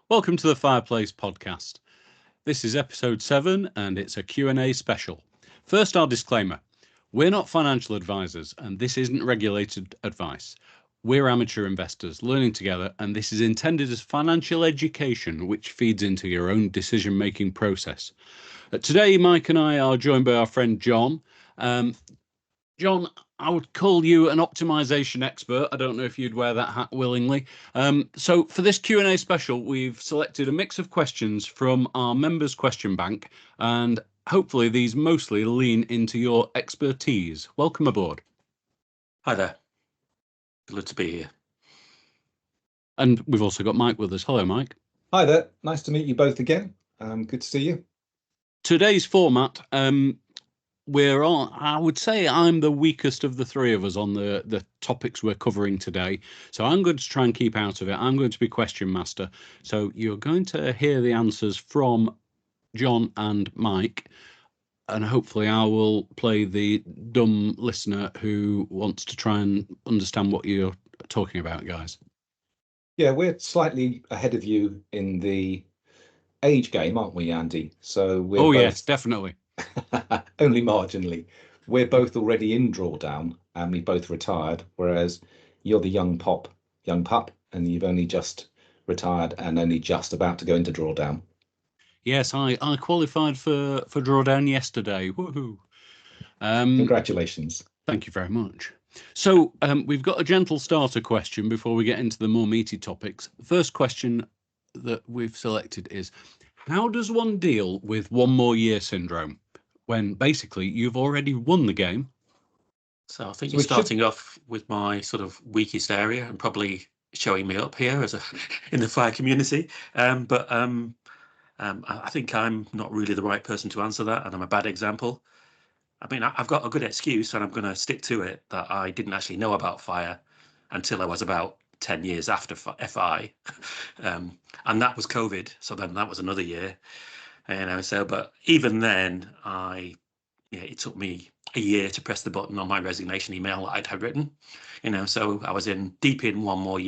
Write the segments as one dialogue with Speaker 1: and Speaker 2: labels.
Speaker 1: Welcome to the Fireplace Podcast. This is episode 7 and it's a Q&A special. First, our disclaimer. We're not financial advisors and this isn't regulated advice. We're amateur investors learning together, and this is intended as financial education which feeds into your own decision-making process. Today, Mike and I are joined by our friend John. John, I would call you an optimization expert. I don't know if you'd wear that hat willingly. So for this Q&A special, we've selected a mix of questions from our members' question bank, and hopefully these mostly lean into your expertise. Welcome aboard.
Speaker 2: Hi there. Good to be here.
Speaker 1: And we've also got Mike with us. Hello, Mike.
Speaker 3: Hi there. Nice to meet you both again. Good to see you.
Speaker 1: Today's format, we're on, I would say I'm the weakest of the three of us on the topics we're covering today. So I'm going to try and keep out of it. I'm going to be question master. So you're going to hear the answers from John and Mike. And hopefully I will play the dumb listener who wants to try and understand what you're talking about, guys.
Speaker 3: Yeah, we're slightly ahead of you in the age game, aren't we, Andy? So we're both...
Speaker 1: yes, definitely.
Speaker 3: Only marginally. We're both already in drawdown and we both retired, whereas you're the young pup, and you've only just retired and only just about to go into drawdown.
Speaker 1: Yes, I qualified for drawdown yesterday. Woohoo!
Speaker 3: Congratulations.
Speaker 1: Thank you very much. So we've got a gentle starter question before we get into the more meaty topics. The first question that we've selected is, how does one deal with one more year syndrome when basically you've already won the game?
Speaker 2: So I think you're starting off with my sort of weakest area and probably showing me up here as in the fire community. But I think I'm not really the right person to answer that, and I'm a bad example. I mean, I've got a good excuse, and I'm going to stick to it, that I didn't actually know about fire until I was about 10 years after FI, and that was COVID. So then that was another year, but even then, it took me a year to press the button on my resignation email that I'd had written, so I was deep in one more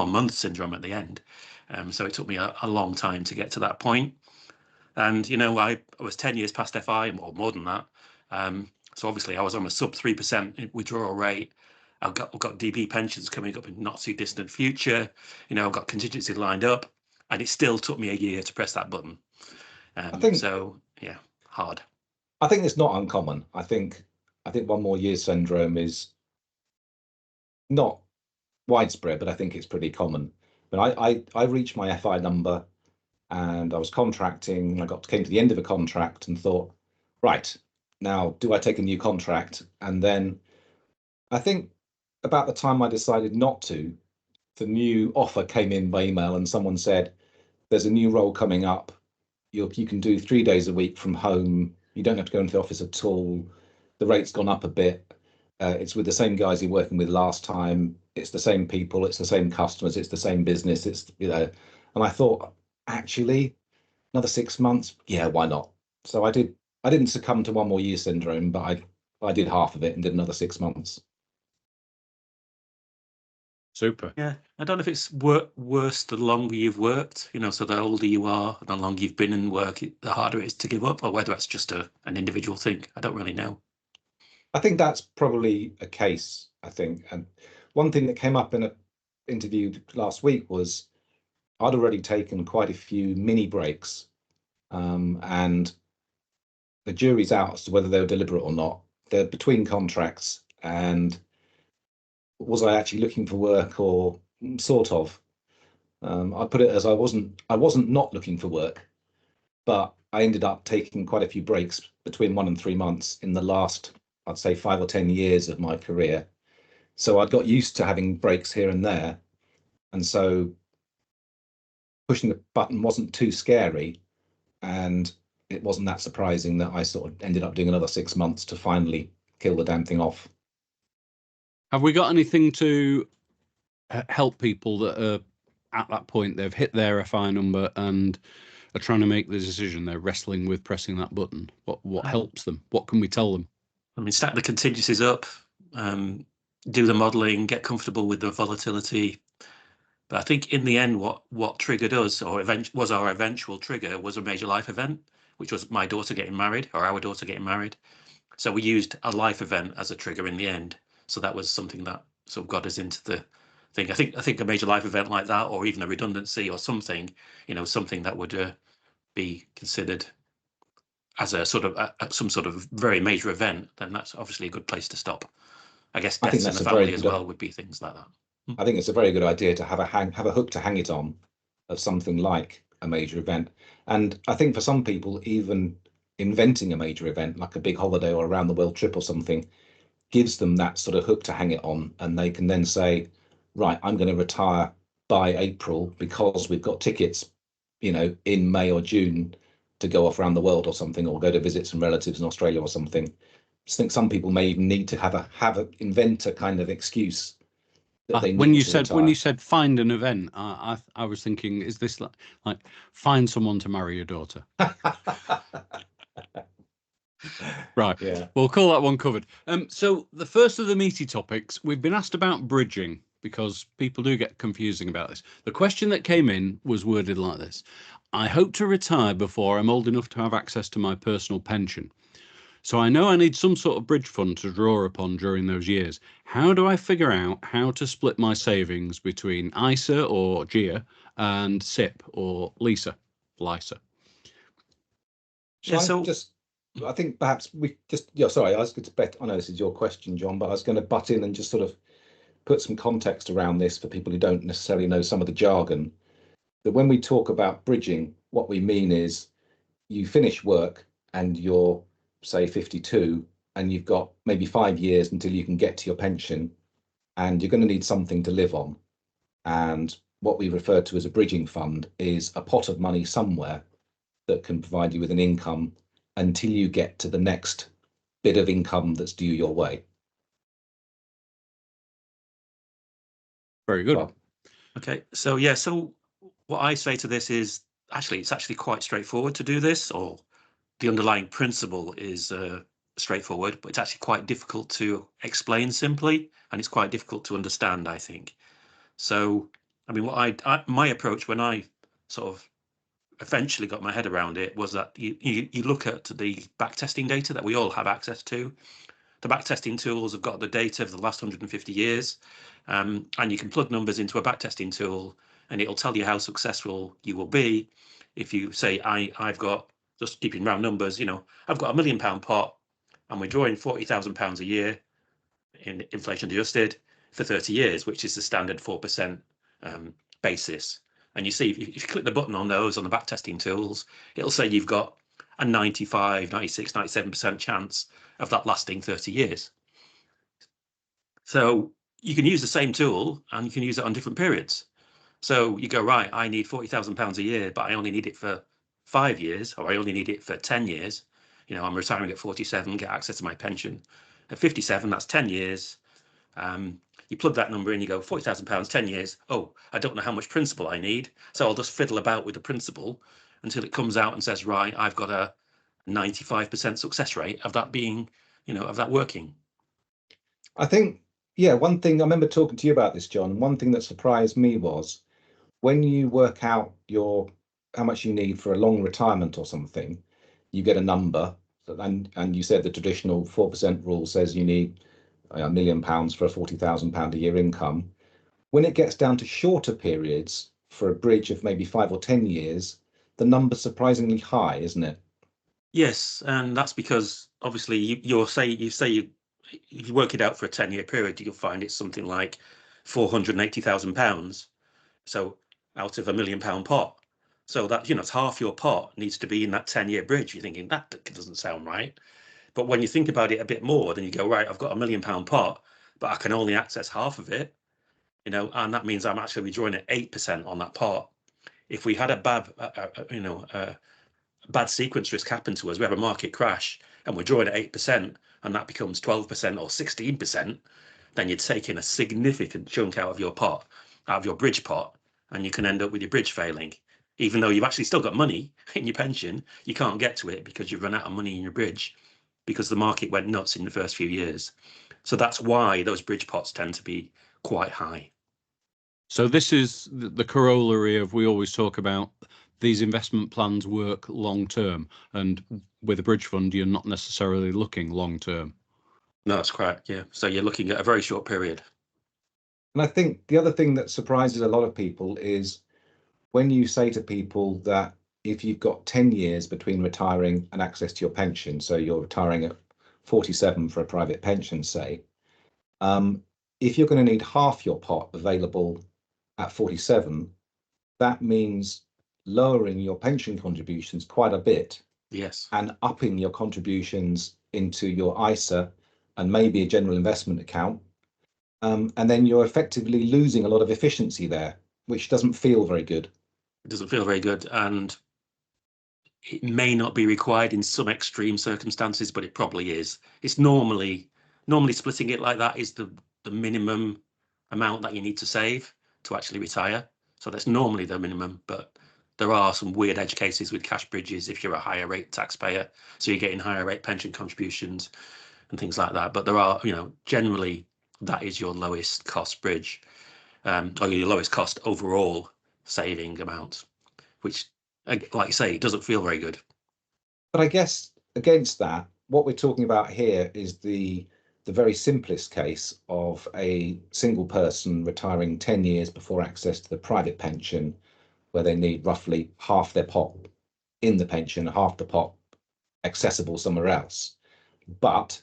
Speaker 2: month syndrome at the end. So it took me a long time to get to that point. And, I was 10 years past FI, or more than that. So obviously I was on a sub 3% withdrawal rate. I've got DB pensions coming up in not too distant future. I've got contingency lined up, and it still took me a year to press that button. Hard.
Speaker 3: I think it's not uncommon. I think one more year syndrome is not widespread, but I think it's pretty common. But I reached my FI number and I was contracting. I came to the end of a contract and thought, right, now do I take a new contract? And then I think about the time I decided not to, the new offer came in by email and someone said, there's a new role coming up. You can do 3 days a week from home. You don't have to go into the office at all. The rate's gone up a bit. It's with the same guys you're working with last time. It's the same people. It's the same customers. It's the same business. And I thought, actually, another 6 months. Yeah, why not? So I didn't succumb to one more year syndrome, but I did half of it and did another 6 months.
Speaker 1: Super.
Speaker 2: Yeah, I don't know if it's worse the longer you've worked, so the older you are, the longer you've been in work, the harder it is to give up, or whether that's just an individual thing. I don't really know.
Speaker 3: I think that's probably a case, I think. And one thing that came up in an interview last week was I'd already taken quite a few mini breaks, and the jury's out as to whether they were deliberate or not. They're between contracts, and was I actually looking for work, or sort of? I put it as I wasn't not looking for work, but I ended up taking quite a few breaks between 1 and 3 months in the last, I'd say, 5 or 10 years of my career. So I got used to having breaks here and there, and so pushing the button wasn't too scary, and it wasn't that surprising that I sort of ended up doing another 6 months to finally kill the damn thing off.
Speaker 1: Have we got anything to help people that are at that point? They've hit their FI number and are trying to make the decision. They're wrestling with pressing that button. What helps them? What can we tell them?
Speaker 2: I mean, stack the contingencies up, do the modelling, get comfortable with the volatility, But I think in the end, what triggered us, or was our eventual trigger, was a major life event, which was my daughter getting married, or our daughter getting married. So we used a life event as a trigger in the end. So that was something that sort of got us into the thing. I think a major life event like that, or even a redundancy or something, something that would be considered as a sort of some sort of very major event, then that's obviously a good place to stop. I guess deaths in the family as well would be things like that.
Speaker 3: I think it's a very good idea to have a hook to hang it on of something like a major event. And I think for some people, even inventing a major event like a big holiday or around the world trip or something gives them that sort of hook to hang it on, and they can then say, right, I'm going to retire by April because we've got tickets, in May or June to go off around the world or something, or go to visit some relatives in Australia or something. I just think some people may even need to invent a kind of excuse that they
Speaker 1: when
Speaker 3: need
Speaker 1: you
Speaker 3: to
Speaker 1: said
Speaker 3: retire.
Speaker 1: when you said find an event, I was thinking, is this like find someone to marry your daughter? Right.
Speaker 3: Yeah.
Speaker 1: We'll call that one covered. So the first of the meaty topics, we've been asked about bridging because people do get confusing about this. The question that came in was worded like this: I hope to retire before I'm old enough to have access to my personal pension. So I know I need some sort of bridge fund to draw upon during those years. How do I figure out how to split my savings between ISA or GIA and SIP or LISA?
Speaker 3: I think perhaps sorry, I was going to bet, I know this is your question, John, but I was going to butt in and just sort of put some context around this for people who don't necessarily know some of the jargon. That when we talk about bridging, what we mean is you finish work and you're, say, 52, and you've got maybe 5 years until you can get to your pension, and you're going to need something to live on. And what we refer to as a bridging fund is a pot of money somewhere that can provide you with an income until you get to the next bit of income that's due your way.
Speaker 1: Very good. Well,
Speaker 2: okay, so yeah, so what I say to this is it's actually quite straightforward to do this, or the underlying principle is straightforward, but it's actually quite difficult to explain simply, and it's quite difficult to understand, I think. So, I mean, my approach when I sort of eventually got my head around it was that you look at the backtesting data that we all have access to. The backtesting tools have got the data of the last 150 years, and you can plug numbers into a backtesting tool, and it'll tell you how successful you will be. If you say, I've got, just keeping round numbers, I've got £1 million pot, and we're drawing £40,000 a year in inflation adjusted for 30 years, which is the standard 4% basis. And you see, if you click the button on those on the backtesting tools, it'll say you've got a 95, 96, 97% chance of that lasting 30 years. So you can use the same tool and you can use it on different periods. So you go, right, I need £40,000 a year, but I only need it for 5 years, or I only need it for 10 years. I'm retiring at 47, get access to my pension. At 57, that's 10 years. You plug that number in, you go £40,000, 10 years. Oh, I don't know how much principal I need. So I'll just fiddle about with the principal until it comes out and says, right, I've got a 95% success rate of that being, of that working.
Speaker 3: I think, yeah, one thing I remember talking to you about this, John, one thing that surprised me was when you work out how much you need for a long retirement or something, you get a number, and you said the traditional 4% rule says you need £1 million for a £40,000 a year income. When it gets down to shorter periods for a bridge of maybe 5 or 10 years, the number's surprisingly high, isn't it?
Speaker 2: Yes, and that's because obviously you work it out for a 10-year period, you'll find it's something like £480,000. So out of £1 million pot. So that, it's half your pot needs to be in that 10-year bridge. You're thinking that doesn't sound right. But when you think about it a bit more, then you go, right, I've got £1 million pot, but I can only access half of it, and that means I'm actually drawing at 8% on that pot. If we had a bad sequence risk happen to us, we have a market crash and we're drawing at 8% and that becomes 12% or 16%, then you're taking a significant chunk out of your pot, out of your bridge pot, and you can end up with your bridge failing. Even though you've actually still got money in your pension, you can't get to it because you've run out of money in your bridge because the market went nuts in the first few years. So that's why those bridge pots tend to be quite high.
Speaker 1: So this is the corollary of, we always talk about these investment plans work long term, and with a bridge fund, you're not necessarily looking long term.
Speaker 2: No, that's correct. Yeah. So you're looking at a very short period.
Speaker 3: And I think the other thing that surprises a lot of people is when you say to people that if you've got 10 years between retiring and access to your pension, so you're retiring at 47 for a private pension, say, if you're going to need half your pot available at 47, that means lowering your pension contributions quite a bit.
Speaker 2: Yes.
Speaker 3: And upping your contributions into your ISA and maybe a general investment account. And then you're effectively losing a lot of efficiency there, which doesn't feel very good.
Speaker 2: It doesn't feel very good, and it may not be required in some extreme circumstances, but it probably is. It's normally splitting it like that is the minimum amount that you need to save to actually retire. So that's normally the minimum, but there are some weird edge cases with cash bridges if you're a higher rate taxpayer, so you're getting higher rate pension contributions and things like that. But there are, generally that is your lowest cost bridge, or your lowest cost overall saving amount, which, like you say, it doesn't feel very good.
Speaker 3: But I guess against that, what we're talking about here is the very simplest case of a single person retiring 10 years before access to the private pension, where they need roughly half their pot in the pension, half the pot accessible somewhere else. But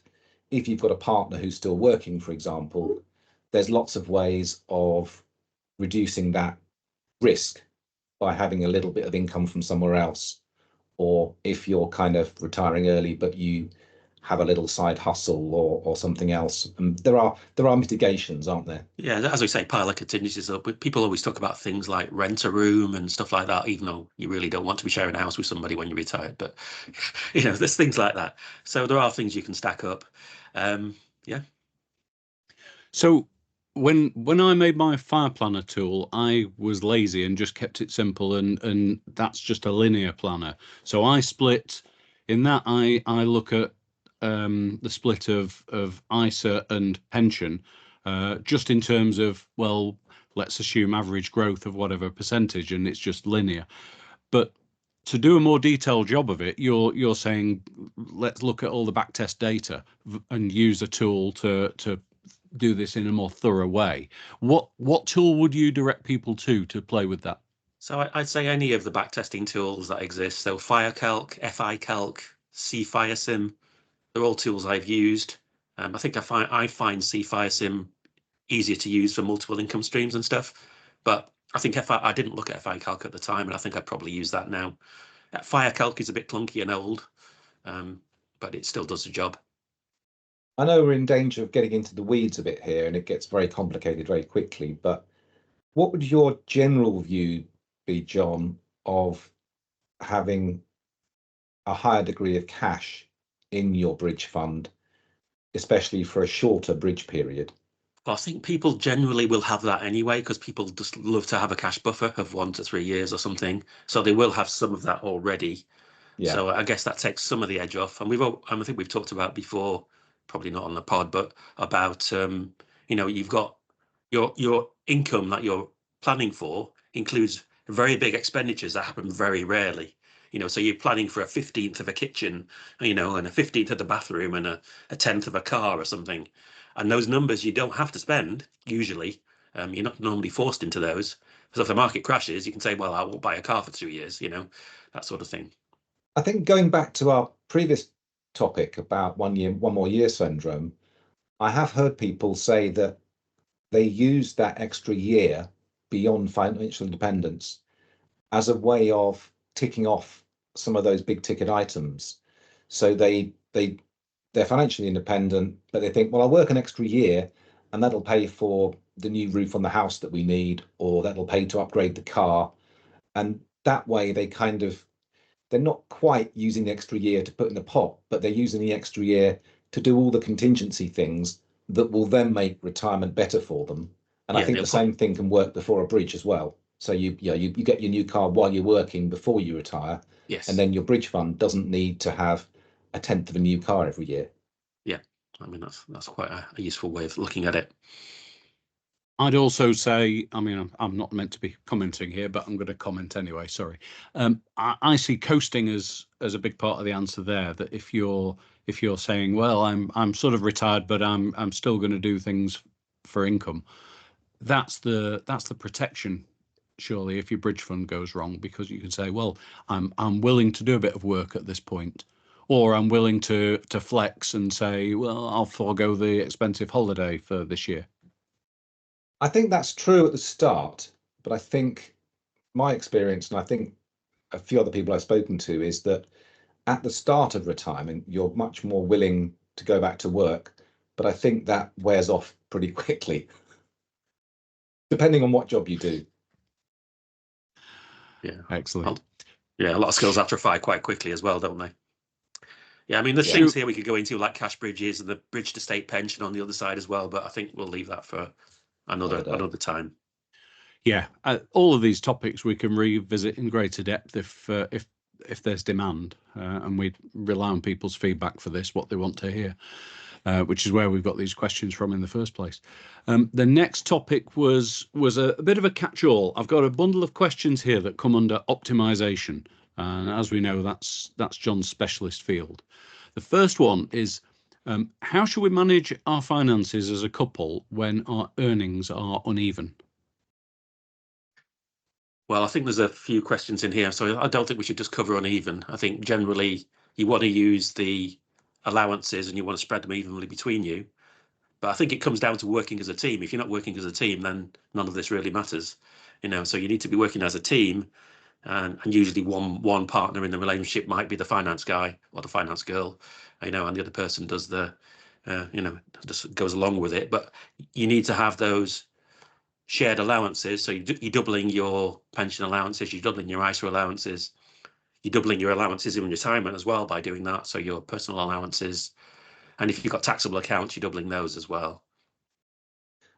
Speaker 3: if you've got a partner who's still working, for example, there's lots of ways of reducing that risk by having a little bit of income from somewhere else. Or if you're kind of retiring early, but you have a little side hustle or something else. And there are mitigations, aren't there?
Speaker 2: Yeah, as we say, pile of contingencies up. People always talk about things like rent a room and stuff like that, even though you really don't want to be sharing a house with somebody when you're retired. But there's things like that. So there are things you can stack up. Yeah.
Speaker 1: So when I made my fire planner tool, I was lazy and just kept it simple, and that's just a linear planner. So I split in that. I look at the split of ISA and pension, just in terms of, well, let's assume average growth of whatever percentage, and it's just linear. But to do a more detailed job of it, you're saying let's look at all the backtest data and use a tool to do this in a more thorough way. What tool would you direct people to play with that?
Speaker 2: So I'd say any of the backtesting tools that exist. So FireCalc, FiCalc, CFireSim, they're all tools I've used. I think I find CFireSim easier to use for multiple income streams and stuff. But I think I didn't look at FiCalc at the time, and I think I'd probably use that now. FireCalc is a bit clunky and old, but it still does the job.
Speaker 3: I know we're in danger of getting into the weeds a bit here and it gets very complicated very quickly, but what would your general view be, John, of having a higher degree of cash in your bridge fund, especially for a shorter bridge period?
Speaker 2: I think people generally will have that anyway, because people just love to have a cash buffer of 1 to 3 years or something. So they will have some of that already.
Speaker 3: Yeah.
Speaker 2: So I guess that takes some of the edge off. And I think we've talked about before, probably not on the pod, but about you've got your income that you're planning for includes very big expenditures that happen very rarely. So you're planning for a 15th of a kitchen, and a 15th of the bathroom, and a 10th of a car or something. And those numbers you don't have to spend usually. You're not normally forced into those. So if the market crashes, you can say, well, I won't buy a car for 2 years, that sort of thing.
Speaker 3: I think going back to our previous topic about 1 more year syndrome, I have heard people say that they use that extra year beyond financial independence as a way of ticking off some of those big ticket items. So they're financially independent, but they think, well, I'll work an extra year and that'll pay for the new roof on the house that we need, or that'll pay to upgrade the car. And that way they're not quite using the extra year to put in the pot, but they're using the extra year to do all the contingency things that will then make retirement better for them. And I think the same thing can work before a bridge as well. So you get your new car while you're working before you retire.
Speaker 2: Yes.
Speaker 3: And then your bridge fund doesn't need to have a tenth of a new car every year.
Speaker 2: Yeah. I mean, that's quite a useful way of looking at it.
Speaker 1: I'd also say, I mean, I'm not meant to be commenting here, but I'm going to comment anyway. Sorry. I see coasting as a big part of the answer there. That if you're saying, well, I'm sort of retired, but I'm still going to do things for income. That's the protection. Surely, if your bridge fund goes wrong, because you can say, well, I'm willing to do a bit of work at this point, or I'm willing to flex and say, well, I'll forego the expensive holiday for this year.
Speaker 3: I think that's true at the start, but I think my experience, and I think a few other people I've spoken to, is that at the start of retirement, you're much more willing to go back to work, but I think that wears off pretty quickly, depending on what job you do.
Speaker 2: Yeah,
Speaker 1: Excellent.
Speaker 2: Yeah, a lot of skills atrophy quite quickly as well, don't they? Yeah, I mean, there's things here we could go into, like cash bridges and the bridge to state pension on the other side as well, but I think we'll leave that for another time.
Speaker 1: Yeah, all of these topics we can revisit in greater depth if there's demand, and we rely on people's feedback for this, what they want to hear, which is where we've got these questions from in the first place. The next topic was a bit of a catch-all. I've got a bundle of questions here that come under optimisation, and as we know, that's John's specialist field. The first one is, how should we manage our finances as a couple when our earnings are uneven?
Speaker 2: Well, I think there's a few questions in here, so I don't think we should just cover uneven. I think generally you want to use the allowances and you want to spread them evenly between you. But I think it comes down to working as a team. If you're not working as a team, then none of this really matters. So you need to be working as a team, and usually one partner in the relationship might be the finance guy or the finance girl, and the other person does just goes along with it. But you need to have those shared allowances. So you're doubling your pension allowances, you're doubling your ISA allowances, you're doubling your allowances in retirement as well by doing that. So your personal allowances, and if you've got taxable accounts, you're doubling those as well.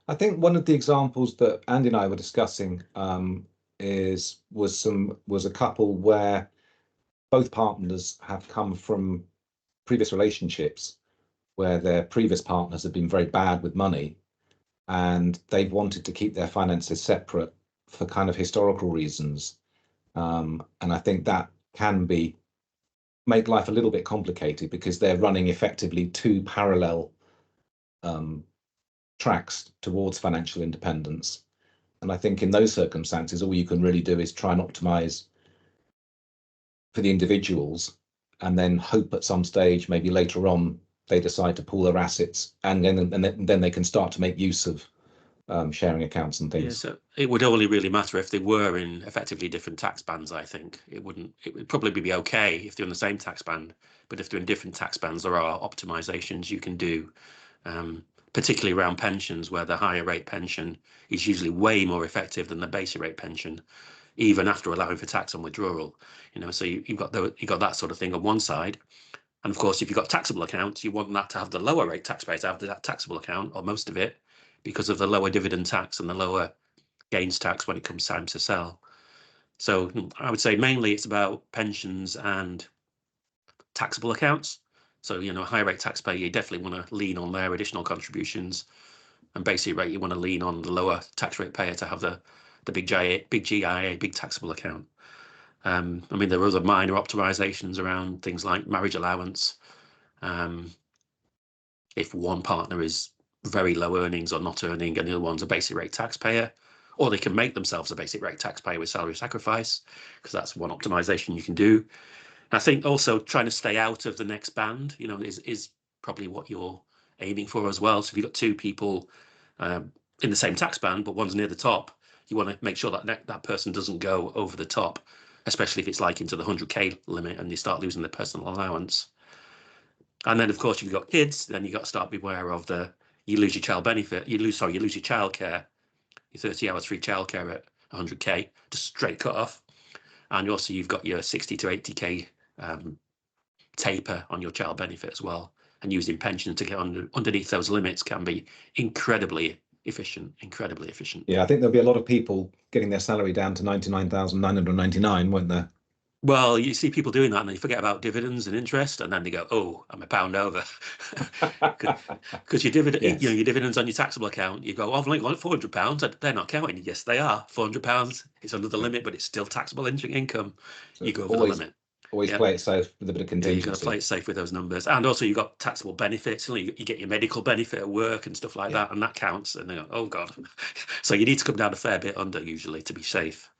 Speaker 3: I think one of the examples that Andy and I were discussing was a couple where both partners have come from previous relationships where their previous partners have been very bad with money, and they've wanted to keep their finances separate for kind of historical reasons. And I think that can make life a little bit complicated because they're running effectively two parallel tracks towards financial independence. And I think in those circumstances, all you can really do is try and optimize for the individuals, and then hope at some stage, maybe later on, they decide to pool their assets, and then they can start to make use of sharing accounts and things.
Speaker 2: Yeah, so it would only really matter if they were in effectively different tax bands. I think it would probably be okay if they're in the same tax band, but if they're in different tax bands, there are optimizations you can do, particularly around pensions, where the higher rate pension is usually way more effective than the basic rate pension, even after allowing for tax on withdrawal. So you've got that sort of thing on one side. And of course, if you've got taxable accounts, you want that to have the lower rate taxpayer to have that taxable account, or most of it, because of the lower dividend tax and the lower gains tax when it comes time to sell. So I would say mainly it's about pensions and taxable accounts. So, a high rate taxpayer, you definitely want to lean on their additional contributions, and basic rate, you want to lean on the lower tax rate payer to have the big GIA, big taxable account. I mean, there are other minor optimizations around things like marriage allowance. If one partner is very low earnings or not earning, and the other one's a basic rate taxpayer, or they can make themselves a basic rate taxpayer with salary sacrifice, because that's one optimization you can do. And I think also trying to stay out of the next band, is probably what you're aiming for as well. So if you've got two people in the same tax band, but one's near the top, you want to make sure that that person doesn't go over the top, especially if it's like into the 100K limit and you start losing the personal allowance. And then, of course, if you've got kids, then you've got to start beware of you lose your child benefit. You lose your childcare, your 30 hours free childcare at 100K, just straight cut off. And also you've got your 60 to 80K taper on your child benefit as well. And using pension to get underneath those limits can be incredibly efficient.
Speaker 3: Yeah, I think there'll be a lot of people getting their salary down to 99,999, won't there?
Speaker 2: Well, you see people doing that and they forget about dividends and interest, and then they go, "Oh, I'm a pound over," because your dividend,
Speaker 3: Yes.
Speaker 2: your dividends on your taxable account, you go, "Oh, I've only got £400." They're not counting. Yes, they are. £400. It's under the limit, but it's still taxable income.
Speaker 3: So
Speaker 2: You go over the limit.
Speaker 3: Always play it safe with a bit of contingency.
Speaker 2: Yeah, you've got to play it safe with those numbers, and also you've got taxable benefits. You get your medical benefit at work and stuff like that, and that counts. And they go, "Oh God," so you need to come down a fair bit under usually to be safe.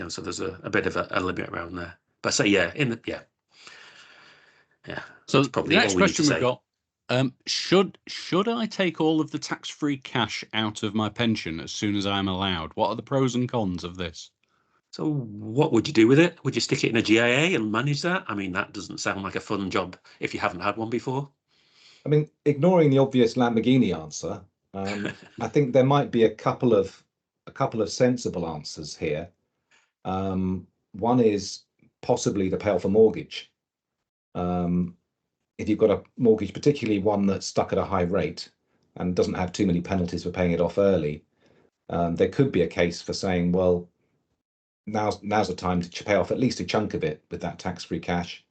Speaker 2: So there's a bit of a limit around there. But say yeah.
Speaker 1: So
Speaker 2: that's probably
Speaker 1: the next
Speaker 2: all we need to
Speaker 1: question we've
Speaker 2: say.
Speaker 1: got: should I take all of the tax-free cash out of my pension as soon as I'm allowed? What are the pros and cons of this?
Speaker 2: So what would you do with it? Would you stick it in a GIA and manage that? I mean, that doesn't sound like a fun job if you haven't had one before.
Speaker 3: I mean, ignoring the obvious Lamborghini answer, I think there might be a couple of sensible answers here. One is possibly to pay off a mortgage. If you've got a mortgage, particularly one that's stuck at a high rate and doesn't have too many penalties for paying it off early, there could be a case for saying, well, now's the time to pay off at least a chunk of it with that tax-free cash.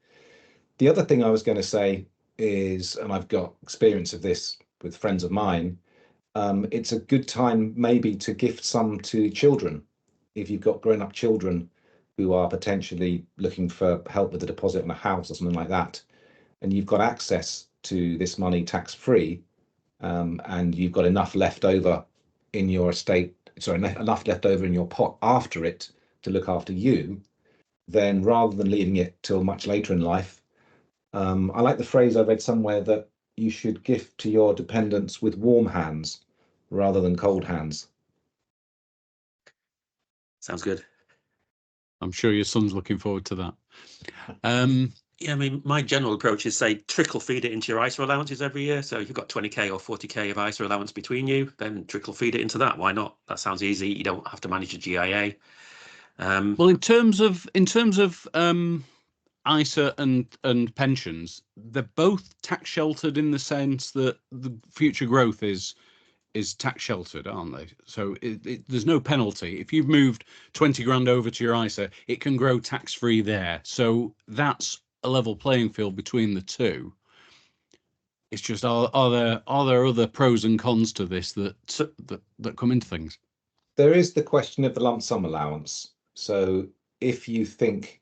Speaker 3: The other thing I was going to say is, and I've got experience of this with friends of mine, it's a good time maybe to gift some to children. If you've got grown-up children who are potentially looking for help with a deposit on a house or something like that, and you've got access to this money tax-free, and you've got enough left over in your estate, enough left over in your pot after it to look after you, then rather than leaving it till much later in life, I like the phrase I read somewhere that you should gift to your dependents with warm hands rather than cold hands.
Speaker 2: Sounds good.
Speaker 1: I'm sure your son's looking forward to that.
Speaker 2: Yeah, I mean, my general approach is say trickle feed it into your ISA allowances every year. So if you've got 20k or 40k of ISA allowance between you, then trickle feed it into that. Why not? That sounds easy. You don't have to manage a GIA.
Speaker 1: Well, in terms of ISA and pensions, they're both tax sheltered in the sense that the future growth is tax sheltered, aren't they? So there's no penalty if you've moved 20 grand over to your ISA. It can grow tax free there. So that's a level playing field between the two. It's just are there other pros and cons to this that come into things?
Speaker 3: There is the question of the lump sum allowance. So if you think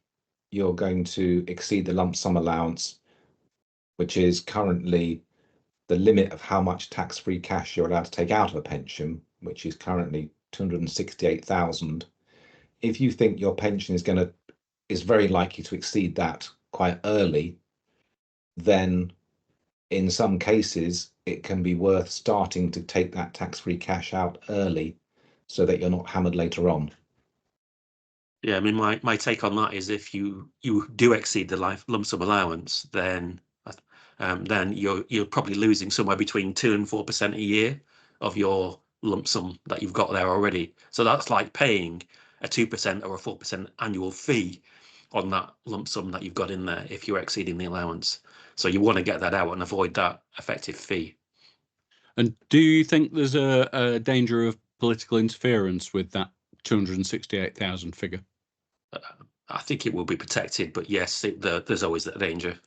Speaker 3: you're going to exceed the lump sum allowance, which is currently the limit of how much tax-free cash you're allowed to take out of a pension, which is currently 268,000. If you think your pension is very likely to exceed that quite early, then in some cases it can be worth starting to take that tax-free cash out early so that you're not hammered later on.
Speaker 2: Yeah, I mean, my take on that is if you do exceed the lump sum allowance, then you're probably losing somewhere between 2 and 4% a year of your lump sum that you've got there already. So that's like paying a 2% or a 4% annual fee on that lump sum that you've got in there if you're exceeding the allowance. So you want to get that out and avoid that effective fee.
Speaker 1: And do you think there's a danger of political interference with that 268,000 figure?
Speaker 2: I think it will be protected, but yes, there's always that danger.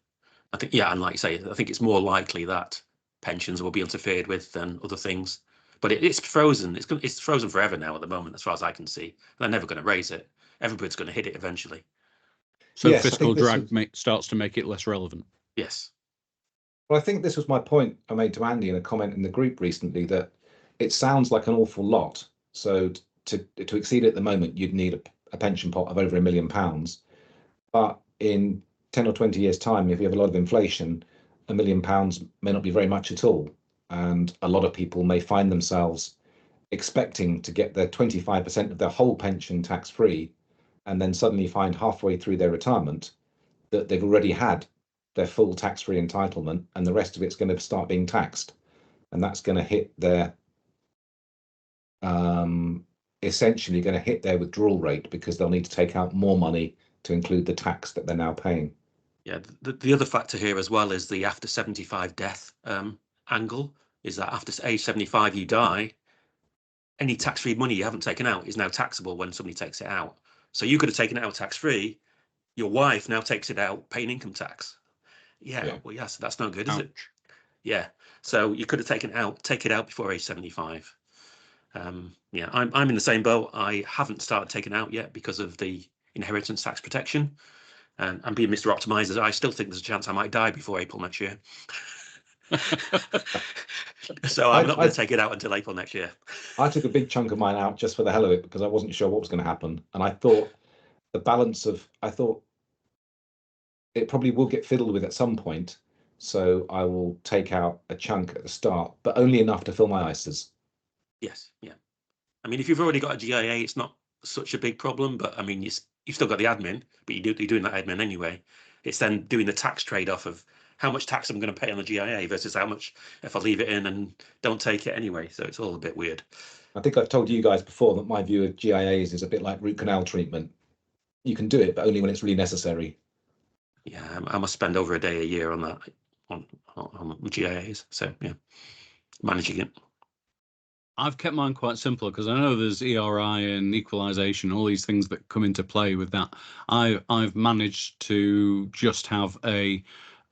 Speaker 2: I think, yeah, and like I say, I think it's more likely that pensions will be interfered with than other things. But it's frozen. It's frozen forever now at the moment, as far as I can see. They're never going to raise it. Everybody's going to hit it eventually.
Speaker 1: So
Speaker 3: yes,
Speaker 1: fiscal drag starts to make it less relevant.
Speaker 2: Yes.
Speaker 3: Well, I think this was my point I made to Andy in a comment in the group recently, that it sounds like an awful lot. So to exceed it at the moment, you'd need a pension pot of over £1 million. But in 10 or 20 years' time, if you have a lot of inflation, £1 million may not be very much at all. And a lot of people may find themselves expecting to get their 25% of their whole pension tax-free, and then suddenly find halfway through their retirement that they've already had their full tax-free entitlement, and the rest of it's going to start being taxed, and that's going to hit their essentially going to hit their withdrawal rate, because they'll need to take out more money to include the tax that they're now paying.
Speaker 2: Yeah, the other factor here as well is the after 75 death angle, is that after age 75 you die, any tax-free money you haven't taken out is now taxable when somebody takes it out. So you could have taken it out tax-free. Your wife now takes it out paying income tax. Yeah. Well, yes, that's no good, is it? Yeah. So you could have take it out before age 75. Yeah, I'm in the same boat. I haven't started taking out yet because of the inheritance tax protection. And being Mr. Optimizer, I still think there's a chance I might die before April next year. So I'm not going to take it out until April next year.
Speaker 3: I took a big chunk of mine out just for the hell of it because I wasn't sure what was going to happen. And I thought I thought it probably will get fiddled with at some point. So I will take out a chunk at the start, but only enough to fill my ISAs.
Speaker 2: Yes, yeah. I mean, if you've already got a GIA, it's not such a big problem. But I mean, you've still got the admin, but you're doing that admin anyway. It's then doing the tax trade-off of how much tax I'm going to pay on the GIA versus how much if I leave it in and don't take it anyway. So it's all a bit weird.
Speaker 3: I think I've told you guys before that my view of GIAs is a bit like root canal treatment. You can do it, but only when it's really necessary.
Speaker 2: Yeah, I must spend over a day a year on that, on GIAs. So yeah, managing it.
Speaker 1: I've kept mine quite simple because I know there's ERI and equalisation, all these things that come into play with that. I've managed to just have a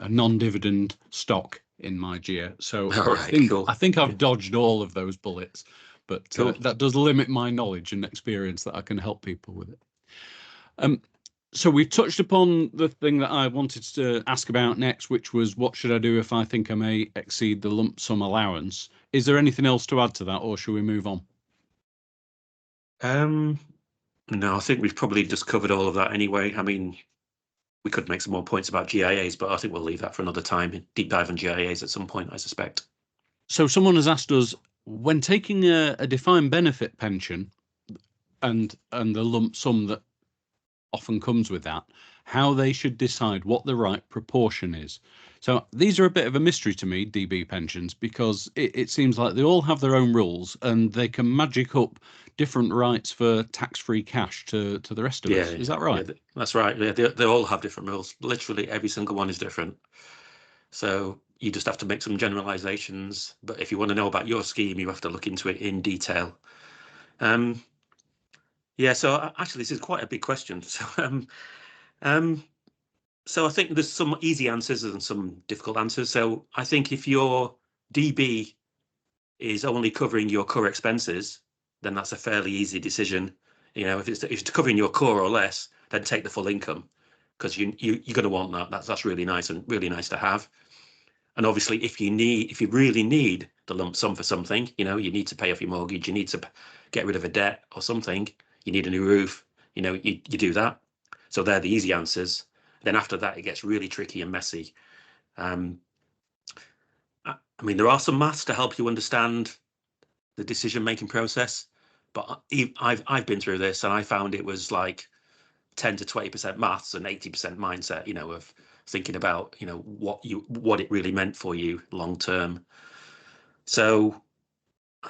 Speaker 1: non-dividend stock in my GIA. So I think I've dodged all of those bullets, but that does limit my knowledge and experience that I can help people with it. So we've touched upon the thing that I wanted to ask about next, which was what should I do if I think I may exceed the lump sum allowance? Is there anything else to add to that, or should we move on?
Speaker 2: No, I think we've probably just covered all of that anyway. I mean, we could make some more points about GIAs, but I think we'll leave that for another time. Deep dive on GIAs at some point, I suspect.
Speaker 1: So someone has asked us, when taking a defined benefit pension and the lump sum that often comes with that, how they should decide what the right proportion is. So these are a bit of a mystery to me, DB pensions, because it seems like they all have their own rules and they can magic up different rights for tax-free cash to the rest of us. Is that right?
Speaker 2: Yeah, that's right. Yeah, they all have different rules. Literally every single one is different. So you just have to make some generalizations. But if you want to know about your scheme, you have to look into it in detail. Yeah, so actually, this is quite a big question. So I think there's some easy answers and some difficult answers. So I think if your DB is only covering your core expenses, then that's a fairly easy decision. You know, if it's covering your core or less, then take the full income because you're going to want that. That's really nice and really nice to have. And obviously, if you really need the lump sum for something, you know, you need to pay off your mortgage, you need to get rid of a debt or something, you need a new roof, you know, you do that. So they're the easy answers. Then after that, it gets really tricky and messy. I mean, there are some maths to help you understand the decision-making process, but I've been through this and I found it was like 10 to 20% maths and 80% mindset, you know, of thinking about, you know, what it really meant for you long term. So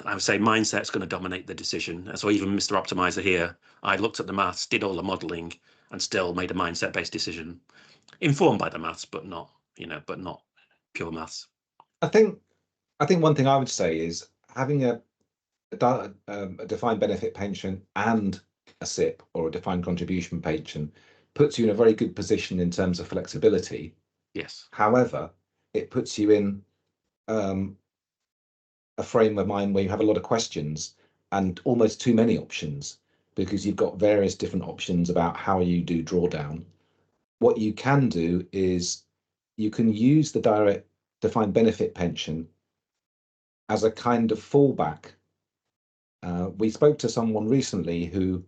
Speaker 2: I would say mindset's going to dominate the decision. So even Mr. Optimizer here, I looked at the maths, did all the modeling, and still made a mindset-based decision, informed by the maths, but not pure maths.
Speaker 3: I think one thing I would say is having a defined benefit pension and a SIP or a defined contribution pension puts you in a very good position in terms of flexibility.
Speaker 2: Yes.
Speaker 3: However, it puts you in a frame of mind where you have a lot of questions and almost too many options because you've got various different options about how you do drawdown. What you can do is you can use the direct defined benefit pension as a kind of fallback. We spoke to someone recently who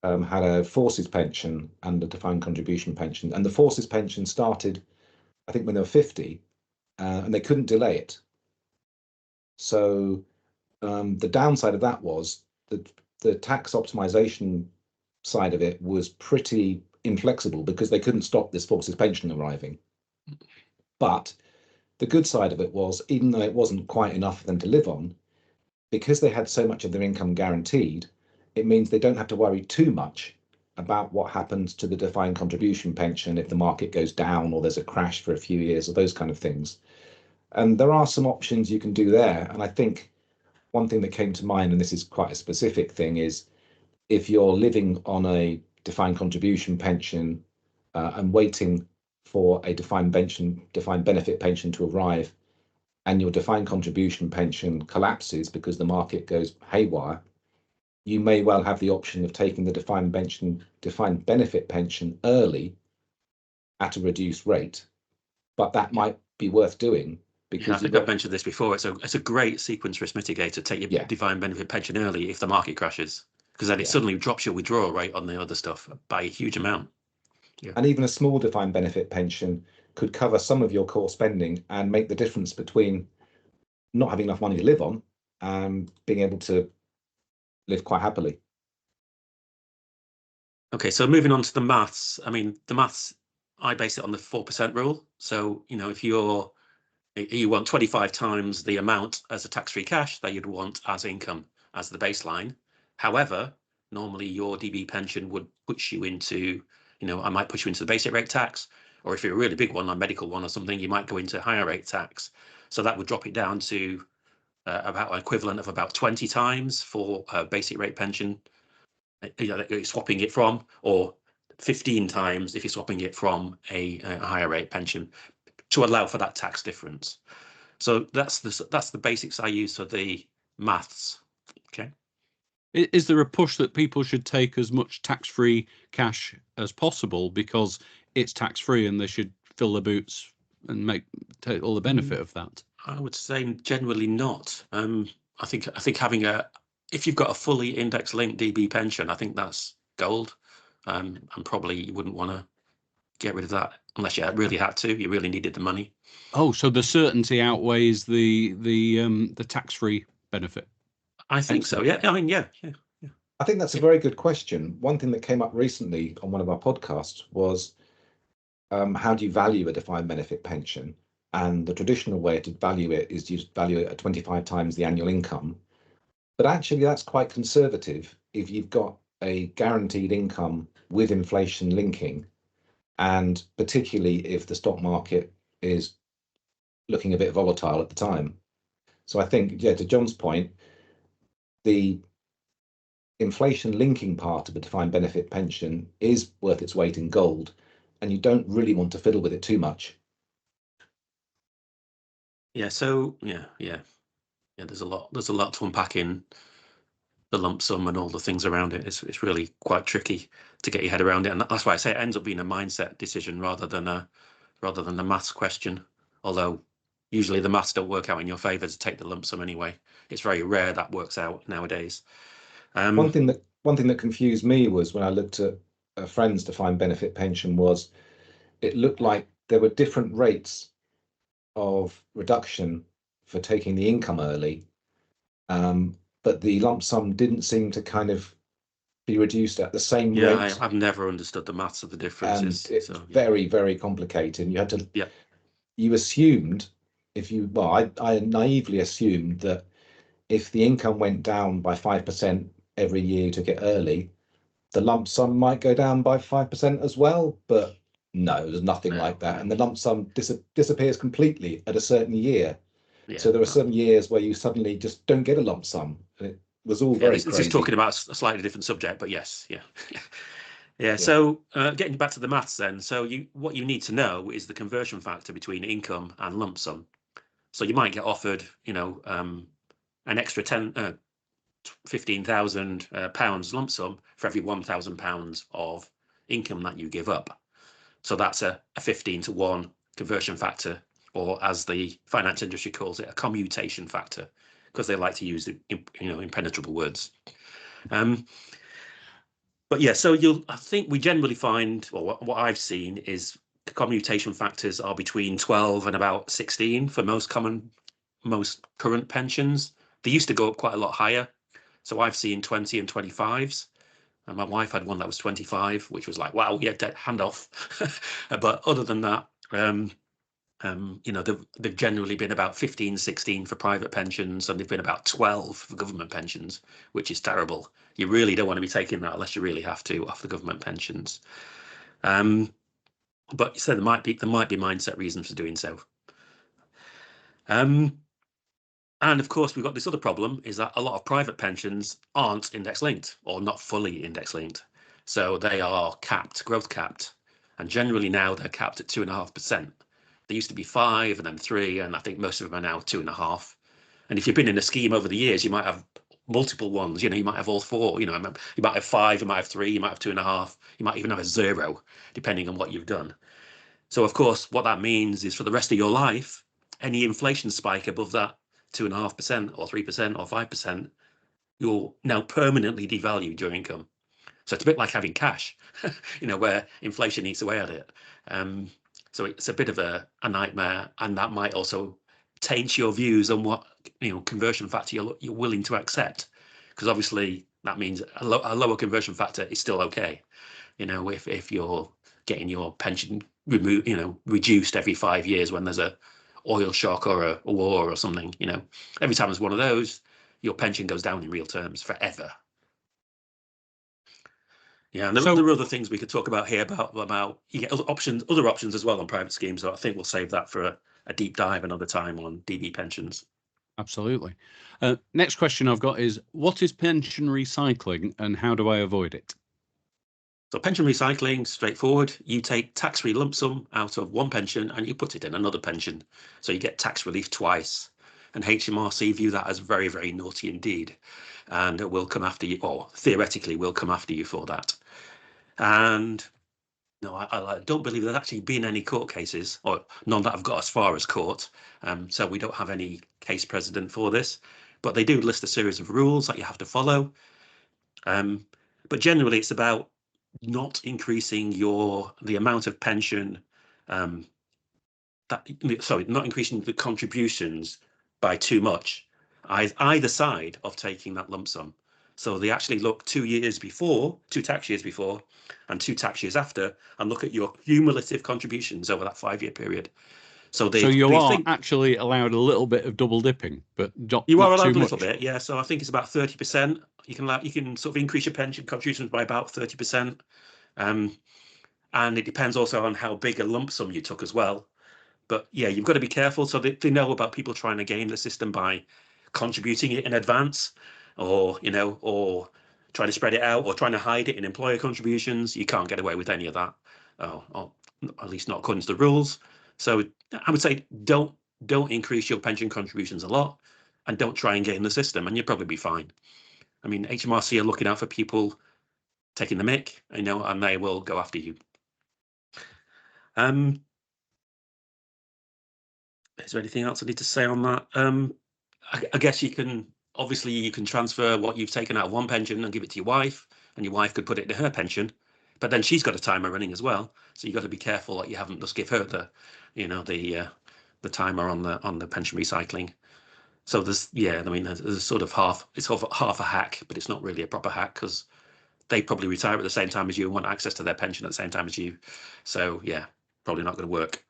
Speaker 3: had a forces pension and a defined contribution pension, and the forces pension started, I think, when they were 50, and they couldn't delay it. So the downside of that was that the tax optimization side of it was pretty inflexible because they couldn't stop this forces pension arriving. But the good side of it was, even though it wasn't quite enough for them to live on, because they had so much of their income guaranteed, it means they don't have to worry too much about what happens to the defined contribution pension if the market goes down or there's a crash for a few years or those kind of things. And there are some options you can do there. And I think one thing that came to mind, and this is quite a specific thing, is if you're living on a defined contribution pension and waiting for a defined benefit pension to arrive, and your defined contribution pension collapses because the market goes haywire, you may well have the option of taking the defined benefit pension early at a reduced rate, but that might be worth doing.
Speaker 2: Because I think I've mentioned this before. It's a great sequence risk mitigator. Take your defined benefit pension early if the market crashes, because then it suddenly drops your withdrawal rate on the other stuff by a huge amount.
Speaker 3: Yeah. And even a small defined benefit pension could cover some of your core spending and make the difference between not having enough money to live on and being able to live quite happily.
Speaker 2: Okay, so moving on to the maths. I mean, the maths, I base it on the 4% rule. So, if you want 25 times the amount as a tax-free cash that you'd want as income as the baseline. However, normally your DB pension would push you into, I might push you into the basic rate tax, or if you're a really big one, like medical one or something, you might go into higher rate tax. So that would drop it down to about an equivalent of about 20 times for a basic rate pension, you're swapping it from, or 15 times if you're swapping it from a higher rate pension, to allow for that tax difference. So that's the basics I use for the maths. Okay.
Speaker 1: Is there a push that people should take as much tax-free cash as possible because it's tax-free and they should fill their boots and take all the benefit of that?
Speaker 2: I would say generally not. I think having if you've got a fully index-linked DB pension, I think that's gold. And probably you wouldn't want to get rid of that unless you really had to. You really needed the money.
Speaker 1: Oh, so the certainty outweighs the tax-free benefit.
Speaker 2: I think so. Yeah. I mean, yeah.
Speaker 3: I think that's a very good question. One thing that came up recently on one of our podcasts was how do you value a defined benefit pension? And the traditional way to value it is you value it at 25 times the annual income. But actually, that's quite conservative if you've got a guaranteed income with inflation linking, and particularly if the stock market is looking a bit volatile at the time. So I think, to John's point, the inflation linking part of a defined benefit pension is worth its weight in gold, and you don't really want to fiddle with it too much.
Speaker 2: Yeah. So there's a lot to unpack in the lump sum and all the things around it. It's really quite tricky to get your head around it, and that's why I say it ends up being a mindset decision rather than the maths question. Although usually the maths don't work out in your favour to take the lump sum anyway. It's very rare that works out nowadays.
Speaker 3: One thing that confused me was when I looked at a friend's defined benefit pension was it looked like there were different rates of reduction for taking the income early, but the lump sum didn't seem to kind of be reduced at the same rate.
Speaker 2: Yeah, I've never understood the maths of the differences.
Speaker 3: And it's very, very complicated. And you had to, you assumed I naively assumed that if the income went down by 5% every year you took it early, the lump sum might go down by 5% as well. But no, there's nothing like that. And the lump sum disappears completely at a certain year. So there are some years where you suddenly just don't get a lump sum. And it was all very crazy.
Speaker 2: This is talking about a slightly different subject, but yes, yeah. So getting back to the maths then. So what you need to know is the conversion factor between income and lump sum. So you might get offered, an extra 15,000 pounds lump sum for every 1,000 pounds of income that you give up. So that's a 15 to 1 conversion factor, or as the finance industry calls it, a commutation factor, because they like to use impenetrable words. But yeah, so I think we generally find, or what I've seen is the commutation factors are between 12 and about 16 for most current pensions. They used to go up quite a lot higher. So I've seen 20 and 25s. And my wife had one that was 25, which was like, wow, yeah, hand off. But other than that, they've generally been about 15, 16 for private pensions, and they've been about 12 for government pensions, which is terrible. You really don't want to be taking that unless you really have to off the government pensions. But so there might be mindset reasons for doing so. And of course, we've got this other problem, is that a lot of private pensions aren't index linked or not fully index linked. So they are capped, growth capped. And generally now they're capped at 2.5%. They used to be 5 and then 3, and I think most of them are now 2.5. And if you've been in a scheme over the years, you might have multiple ones. You might have all 4. You might have 5, you might have 3, you might have 2.5, you might even have a 0, depending on what you've done. So of course, what that means is for the rest of your life, any inflation spike above that 2.5% or 3% or 5%, you'll now permanently devalue your income. So it's a bit like having cash, where inflation eats away at it. So it's a bit of a nightmare, and that might also taint your views on what conversion factor you're willing to accept, because obviously that means a lower conversion factor is still okay. If you're getting your pension reduced every 5 years when there's a oil shock or a war or something, every time there's one of those, your pension goes down in real terms forever. Yeah, and there are other things we could talk about here about you get other options as well on private schemes. So I think we'll save that for a deep dive another time on DB pensions.
Speaker 1: Absolutely. Next question I've got is, what is pension recycling and how do I avoid it?
Speaker 2: So pension recycling, straightforward. You take tax-free lump sum out of one pension and you put it in another pension. So you get tax relief twice. And HMRC view that as very, very naughty indeed. And will come after you, or theoretically will come after you for that. And no, I don't believe there's actually been any court cases, or none that have got as far as court. So we don't have any case precedent for this. But they do list a series of rules that you have to follow. But generally, it's about not increasing the amount of pension, not increasing the contributions by too much, either side of taking that lump sum. So they actually look 2 tax years before, and 2 tax years after, and look at your cumulative contributions over that 5-year period. So
Speaker 1: you are actually allowed a little bit of double dipping, but
Speaker 2: you are allowed
Speaker 1: a
Speaker 2: little bit, yeah. So I think it's about 30%. You can sort of increase your pension contributions by about 30%. And it depends also on how big a lump sum you took as well. But yeah, you've got to be careful. So they know about people trying to game the system by contributing it in advance, or trying to spread it out, or trying to hide it in employer contributions. You can't get away with any of that, or at least not according to the rules. So I would say don't increase your pension contributions a lot, and don't try and game the system, and you'll probably be fine. I mean, HMRC are looking out for people taking the mick, and they will go after you. Is there anything else I need to say on that? I guess you can transfer what you've taken out of one pension and give it to your wife, and your wife could put it in her pension, but then she's got a timer running as well. So you've got to be careful that you haven't just give her the timer on the pension recycling. So there's sort of half a hack, but it's not really a proper hack, because they probably retire at the same time as you and want access to their pension at the same time as you. So yeah, probably not going to work.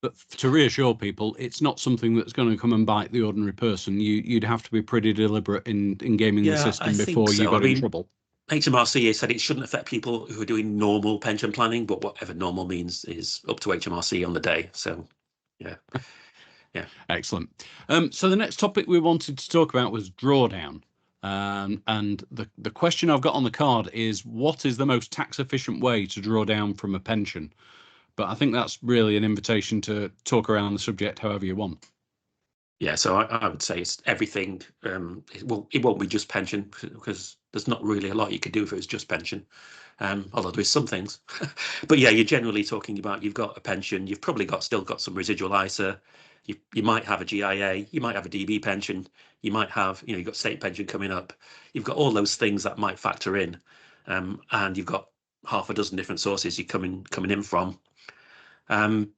Speaker 1: But to reassure people, it's not something that's going to come and bite the ordinary person. You'd have to be pretty deliberate in gaming the system before you got in trouble.
Speaker 2: HMRC said it shouldn't affect people who are doing normal pension planning, but whatever normal means is up to HMRC on the day. So yeah. Yeah.
Speaker 1: Excellent. So the next topic we wanted to talk about was drawdown. And the question I've got on the card is, what is the most tax efficient way to draw down from a pension? But I think that's really an invitation to talk around the subject however you want.
Speaker 2: Yeah, so I would say it's everything. It won't be just pension, because there's not really a lot you could do if it was just pension. Although there is some things. But yeah, you're generally talking about, you've got a pension, you've probably still got some residual ISA, you might have a GIA, you might have a DB pension, you might have, you've got state pension coming up. You've got all those things that might factor in, and you've got half a dozen different sources you're coming in from.
Speaker 1: And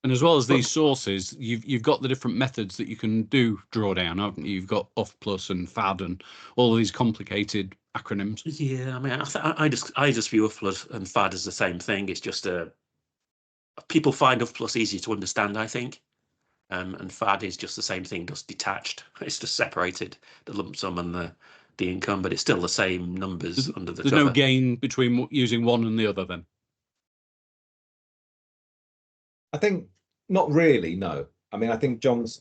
Speaker 1: as well as these sources, you've got the different methods that you can do drawdown, haven't you? You've got OFPLUS and FAD and all of these complicated acronyms.
Speaker 2: Yeah, I mean, I just view OFPLUS and FAD as the same thing. It's just people find OFPLUS easier to understand, I think. And FAD is just the same thing, just detached. It's just separated, the lump sum and the income, but it's still the same numbers under the cover.
Speaker 1: There's no gain between using one and the other then?
Speaker 3: I think not really, no. I mean, I think John's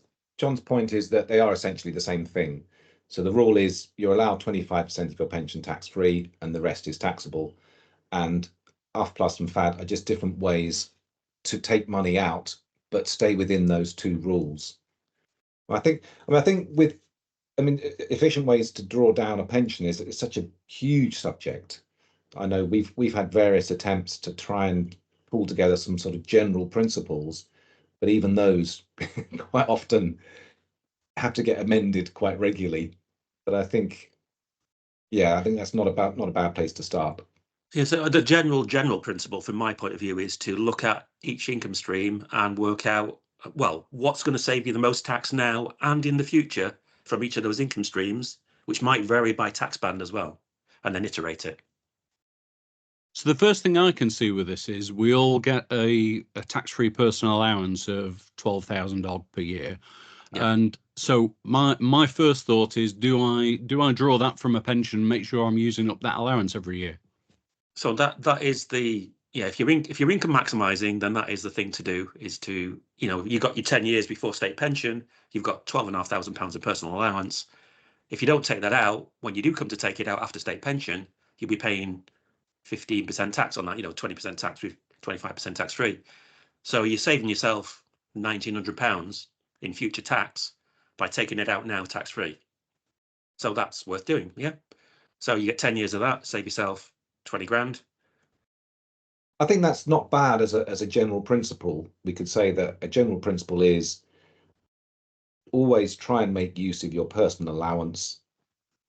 Speaker 3: point is that they are essentially the same thing. So the rule is you're allowed 25% of your pension tax-free and the rest is taxable. and UF plus and FAD are just different ways to take money out, but stay within those two rules. I think efficient ways to draw down a pension is such a huge subject. I know we've had various attempts to try and pull together some sort of general principles, but even those quite often have to get amended quite regularly. But I think that's not a bad place to start.
Speaker 2: Yeah, so the general principle from my point of view is to look at each income stream and work out, well, what's going to save you the most tax now and in the future from each of those income streams, which might vary by tax band as well, and then iterate it.
Speaker 1: So the first thing I can see with this is we all get a tax-free personal allowance of 12,000 odd per year. Yeah. And so my first thought is, do I draw that from a pension, make sure I'm using up that allowance every year?
Speaker 2: So that is the, if you're income maximizing, then that is the thing to do, is to, you've got your 10 years before state pension, you've got £12,500 of personal allowance. If you don't take that out, when you do come to take it out after state pension, you'll be paying 15% tax on that, 20% tax with 25% tax free. So you're saving yourself £1,900 in future tax by taking it out now tax free. So that's worth doing, yeah. So you get 10 years of that, save yourself 20 grand.
Speaker 3: I think that's not bad as a general principle. We could say that a general principle is always try and make use of your personal allowance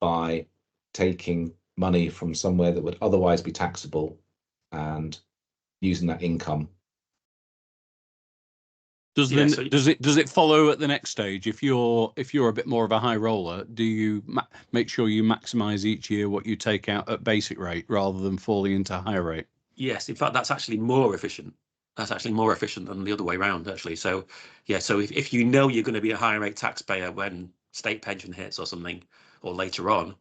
Speaker 3: by taking money from somewhere that would otherwise be taxable and using that income.
Speaker 1: Does it follow at the next stage? If you're a bit more of a high roller, do you make sure you maximize each year what you take out at basic rate rather than falling into higher rate?
Speaker 2: Yes, in fact, that's actually more efficient. That's actually more efficient than the other way around, actually. So yeah, so if you know you're going to be a higher rate taxpayer when state pension hits or something, or later on,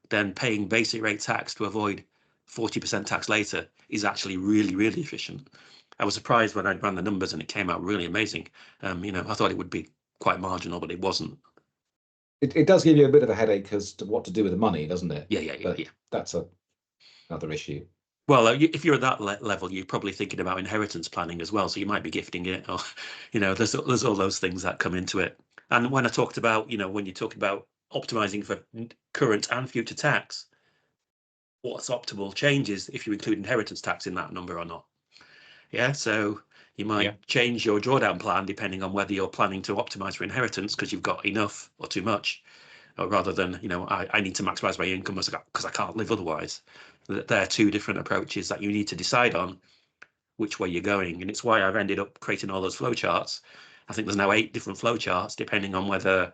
Speaker 2: then paying basic rate tax to avoid 40% tax later is actually really, really efficient. I was surprised when I ran the numbers and it came out really amazing. I thought it would be quite marginal, but it wasn't.
Speaker 3: It does give you a bit of a headache as to what to do with the money, doesn't it?
Speaker 2: Yeah.
Speaker 3: That's another issue.
Speaker 2: Well, if you're at that level, you're probably thinking about inheritance planning as well. So you might be gifting it, or there's all those things that come into it. And when I talked about, when you talk about optimizing for current and future tax, what's optimal changes if you include inheritance tax in that number or not. Yeah, so you might change your drawdown plan depending on whether you're planning to optimize for inheritance because you've got enough or too much, or rather than, I need to maximize my income because I can't live otherwise. There are two different approaches that you need to decide on which way you're going. And it's why I've ended up creating all those flowcharts. I think there's now 8 different flowcharts depending on whether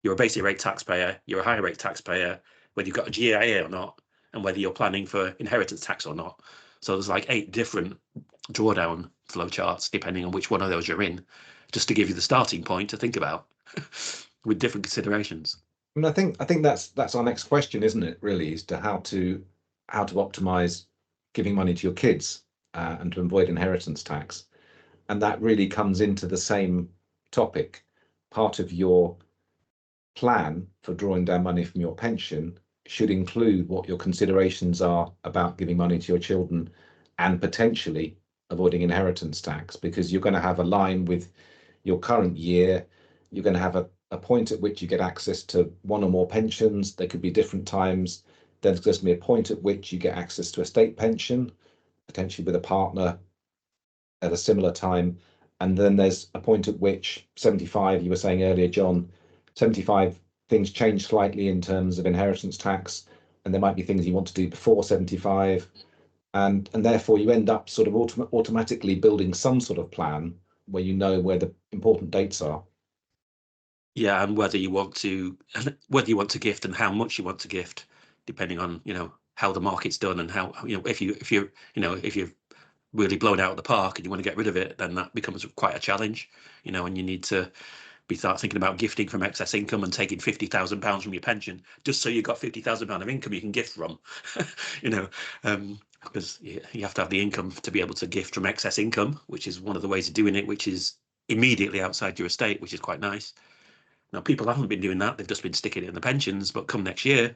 Speaker 2: you're a basic rate taxpayer, you're a higher rate taxpayer, whether you've got a GIA or not, and whether you're planning for inheritance tax or not. So there's like 8 different drawdown flowcharts depending on which one of those you're in, just to give you the starting point to think about with different considerations.
Speaker 3: I mean, I think that's our next question, isn't it? Really, is to how to optimize giving money to your kids and to avoid inheritance tax, and that really comes into the same topic. Part of your plan for drawing down money from your pension should include what your considerations are about giving money to your children and potentially avoiding inheritance tax, because you're going to have a line with your current year. You're going to have a point at which you get access to one or more pensions. There could be different times. There's going to be a point at which you get access to a state pension, potentially with a partner at a similar time. And then there's a point at which 75, you were saying earlier, John, 75, things change slightly in terms of inheritance tax, and there might be things you want to do before 75. And therefore you end up sort of automatically building some sort of plan where you know where the important dates are.
Speaker 2: Yeah, and whether you want to gift and how much you want to gift, depending on how the market's done and how if you've really blown out of the park and you want to get rid of it, then that becomes quite a challenge, and you need to start thinking about gifting from excess income and taking £50,000 from your pension just so you've got £50,000 of income you can gift from, because you have to have the income to be able to gift from excess income, which is one of the ways of doing it, which is immediately outside your estate, which is quite nice. Now, people haven't been doing that. They've just been sticking it in the pensions, but come next year,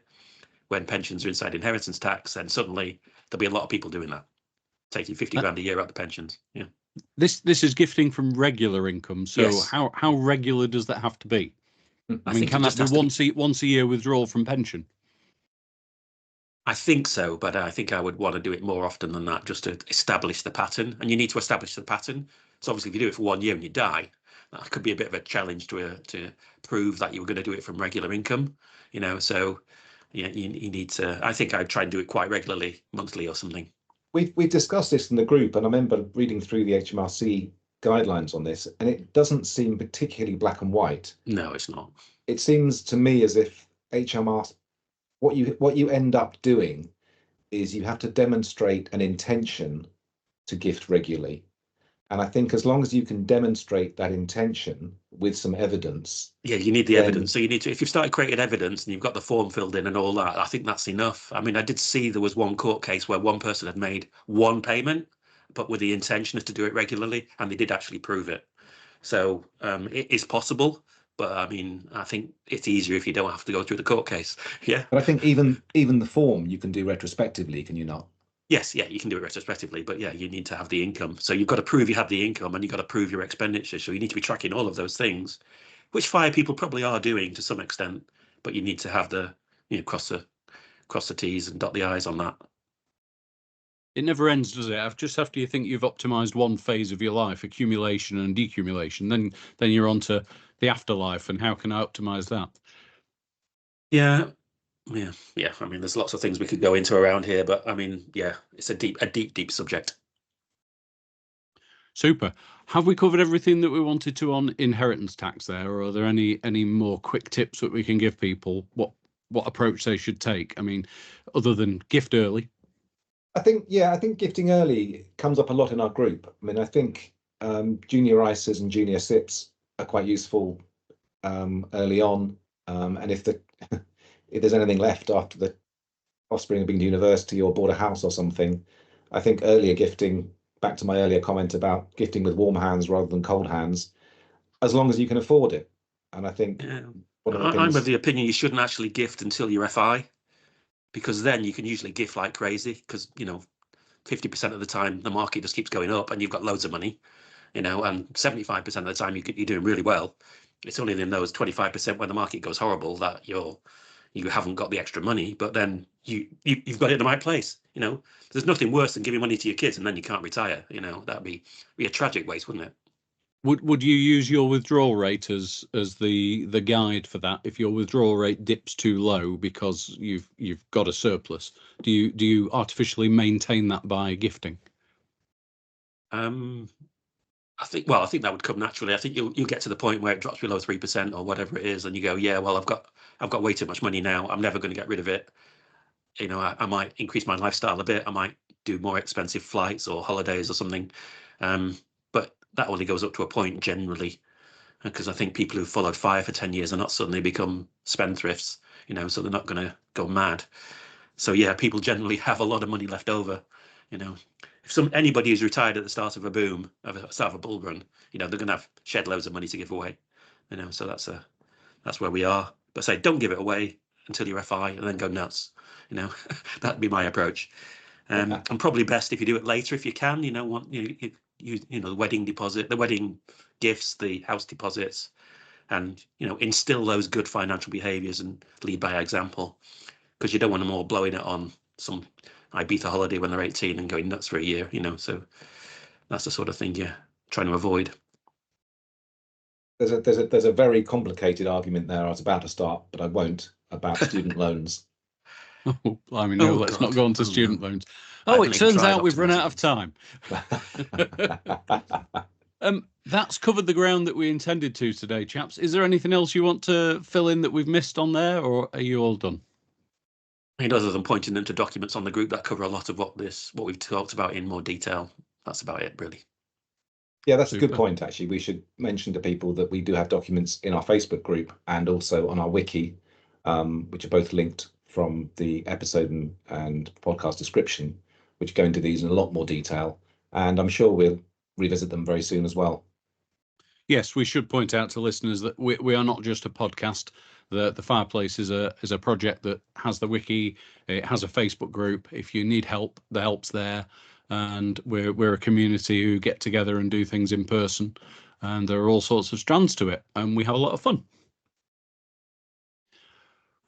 Speaker 2: when pensions are inside inheritance tax, then suddenly there'll be a lot of people doing that, taking 50 grand a year out the pensions. Yeah.
Speaker 1: This is gifting from regular income. So
Speaker 2: Yes.
Speaker 1: how regular does that have to be? I mean, can that be once a year withdrawal from pension?
Speaker 2: I think so, but I think I would want to do it more often than that, just to establish the pattern. And you need to establish the pattern. So obviously, if you do it for 1 year and you die, that could be a bit of a challenge to prove that you were going to do it from regular income. So yeah, you need to. I think I'd try and do it quite regularly, monthly or something.
Speaker 3: We've discussed this in the group, and I remember reading through the HMRC guidelines on this, and it doesn't seem particularly black and white.
Speaker 2: No, it's not.
Speaker 3: It seems to me as if HMRC, what you end up doing is you have to demonstrate an intention to gift regularly. And I think as long as you can demonstrate that intention with some evidence.
Speaker 2: Yeah, you need the evidence. So you need to, if you've started creating evidence and you've got the form filled in and all that, I think that's enough. I mean, I did see there was one court case where one person had made one payment, but with the intention to do it regularly, and they did actually prove it. So it is possible, but I mean, I think it's easier if you don't have to go through the court case. Yeah.
Speaker 3: But I think even the form you can do retrospectively, can you not?
Speaker 2: Yes, yeah, you can do it retrospectively, but yeah, you need to have the income. So you've got to prove you have the income, and you've got to prove your expenditure. So you need to be tracking all of those things, which fire people probably are doing to some extent, but you need to have the, cross the T's and dot the I's on that.
Speaker 1: It never ends, does it? Just after you think you've optimized one phase of your life, accumulation and decumulation, then you're on to the afterlife and how can I optimize that?
Speaker 2: Yeah. I mean, there's lots of things we could go into around here, but I mean, yeah, it's a deep subject.
Speaker 1: Super. Have we covered everything that we wanted to on inheritance tax there, or are there any more quick tips that we can give people what approach they should take? I mean, other than gift early.
Speaker 3: I think gifting early comes up a lot in our group. I mean, I think junior ISAs and junior SIPs are quite useful early on, and if there's anything left after the offspring have been to university or bought a house or something, I think earlier gifting, back to my earlier comment about gifting with warm hands rather than cold hands, as long as you can afford it. And I think
Speaker 2: I'm of the opinion you shouldn't actually gift until you're FI, because then you can usually gift like crazy, because 50% of the time the market just keeps going up and you've got loads of money, and 75% of the time you're doing really well. It's only in those 25% when the market goes horrible that you haven't got the extra money, but then you've got it in the right place. There's nothing worse than giving money to your kids and then you can't retire. That'd be a tragic waste, wouldn't it?
Speaker 1: Would you use your withdrawal rate as the guide for that? If your withdrawal rate dips too low because you've got a surplus, do you artificially maintain that by gifting?
Speaker 2: I think that would come naturally. I think you'll get to the point where it drops below 3% or whatever it is, and you go, yeah, well, I've got way too much money now. I'm never going to get rid of it. I might increase my lifestyle a bit. I might do more expensive flights or holidays or something. But that only goes up to a point generally, because I think people who followed fire for 10 years are not suddenly become spendthrifts, so they're not going to go mad. So yeah, people generally have a lot of money left over. If anybody who's retired at the start of a boom, start of a bull run, they're going to have shed loads of money to give away. So that's where we are. But say, don't give it away until you're FI, and then go nuts. That'd be my approach. And probably best if you do it later if you can. The wedding deposit, the wedding gifts, the house deposits, and instill those good financial behaviours and lead by example, because you don't want them all blowing it on some Ibiza holiday when they're 18 and going nuts for a year. So that's the sort of thing you're trying to avoid.
Speaker 3: There's a very complicated argument there I was about to start, but I won't, about student loans.
Speaker 1: Oh, I mean, no, let's not go on to student loans. It turns out we've run out of time. That's covered the ground that we intended to today, chaps. Is there anything else you want to fill in that we've missed on there, or are you all done?
Speaker 2: Other than pointing them to documents on the group that cover a lot of what we've talked about in more detail, that's about it, really.
Speaker 3: Yeah, that's a good point, actually. We should mention to people that we do have documents in our Facebook group and also on our wiki, which are both linked from the episode and podcast description, which go into these in a lot more detail. And I'm sure we'll revisit them very soon as well.
Speaker 1: Yes, we should point out to listeners that we are not just a podcast. The Fireplace is a project that has the wiki. It has a Facebook group. If you need help, the help's there. And we're a community who get together and do things in person. And there are all sorts of strands to it, and we have a lot of fun.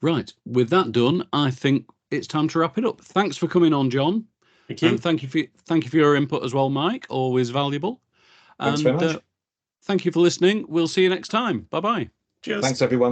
Speaker 1: Right, with that done, I think it's time to wrap it up. Thanks for coming on, John.
Speaker 2: Thank you.
Speaker 1: And thank you for your input as well, Mike. Always valuable.
Speaker 3: Thanks very much.
Speaker 1: Thank you for listening. We'll see you next time. Bye-bye.
Speaker 2: Cheers.
Speaker 3: Thanks, everyone.